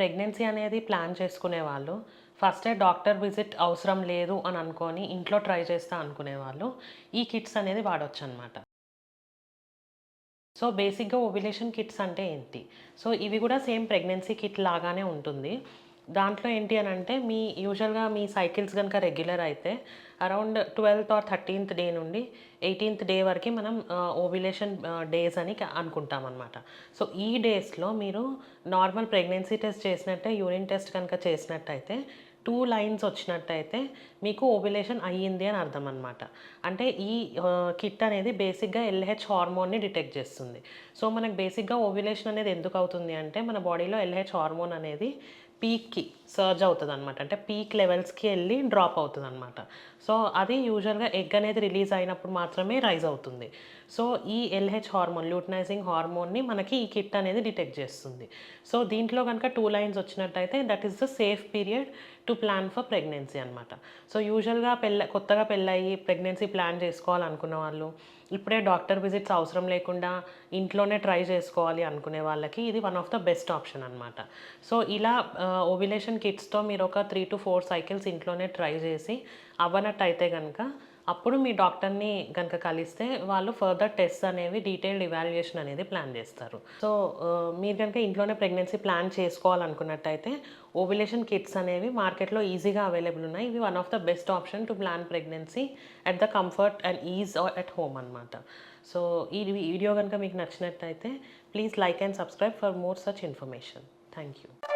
Pregnancy అనేది plan చేసుకునే వాళ్ళు ఫస్టే డాక్టర్ విజిట్ అవసరం లేదు అని అనుకోని ఇంట్లో ట్రై చేస్తా అనుకునేవాళ్ళు ఈ కిట్స్ అనేది వాడొచ్చనమాట. సో, బేసిక్‌గా ఓవ్యులేషన్ కిట్స్ అంటే ఏంటి? సో, ఇవి గూడా సేమ్ ప్రెగ్నెన్సీ కిట్ లాగానే ఉంటుంది. దాంట్లో ఏంటి అనంటే, యూజువల్‌గా మీ సైకిల్స్ గనక రెగ్యులర్ అయితే అరౌండ్ 12థ్ ఆర్ 13థ్ డే నుండి 18థ్ డే వరకి మనం ఓవ్యులేషన్ డేస్ అని అనుకుంటామనమాట. సో, ఈ డేస్‌లో మీరు నార్మల్ ప్రెగ్నెన్సీ టెస్ట్ చేసినట్టే యూరిన్ టెస్ట్ కనుక చేసినట్టయితే 2 లైన్స్ వచ్చినట్టయితే మీకు ఓవ్యులేషన్ అయ్యింది అని అర్థం అనమాట. అంటే ఈ కిట్ అనేది బేసిక్‌గా ఎల్‌హెచ్ హార్మోన్‌ని డిటెక్ట్ చేస్తుంది. సో, మనకు బేసిక్‌గా ఓవ్యులేషన్ అనేది ఎందుకు అవుతుంది అంటే, మన బాడీలో ఎల్‌హెచ్ హార్మోన్ అనేది పీక్‌కి సర్జ్ అవుతదనమాట. అంటే పీక్ లెవెల్స్‌కి ఎళ్లి డ్రాప్ అవుతదనమాట. సో, అది యూజువల్‌గా ఎగ్ అనేది రిలీజ్ అయినప్పుడు మాత్రమే రైజ్ అవుతుంది. సో, ఈ ఎల్‌హెచ్ హార్మోన్, ల్యూటనైజింగ్ హార్మోన్‌ని మనకి ఈ కిట్ అనేది డిటెక్ట్ చేస్తుంది. సో, దీంట్లో గనుక 2 లైన్స్ వచ్చినట్టయితే that is the safe period to plan for pregnancy అనమాట. సో, యూజువల్‌గా కొత్తగా పెళ్ళయ్యి ప్రెగ్నెన్సీ ప్లాన్ చేసుకోవాలనుకున్న వాళ్ళు, ఇప్పుడే డాక్టర్ విజిట్స్ అవసరం లేకుండా ఇంట్లోనే ట్రై చేసుకోవాలి అనుకునే వాళ్ళకి ఇది one of the best option అనమాట. సో, ఇలా ఓవ్యులేషన్ కిట్స్‌తో మీరు ఒక 3-4 సైకిల్స్ ఇంట్లోనే ట్రై చేసి అవ్వనట్టయితే గనక అప్పుడు మీ డాక్టర్‌ని గనక కలిస్తే వాళ్ళు ఫర్దర్ టెస్ట్స్ అనేవి డీటెయిల్డ్ ఇవాల్యుయేషన్ అనేది ప్లాన్ చేస్తారు. సో, మీరు గనక ఇంట్లోనే ప్రెగ్నెన్సీ ప్లాన్ చేసుకోవాలనుకున్నట్టయితే ఓవ్యులేషన్ కిట్స్ అనేవి మార్కెట్‌లో ఈజీగా అవైలబుల్ ఉన్నాయి. ఇవి one of the best option to plan pregnancy at the comfort and is at home అనమాట. సో, ఈ వీడియో గనక మీకు నచ్చినట్టయితే please like and subscribe for more such information. Thank you.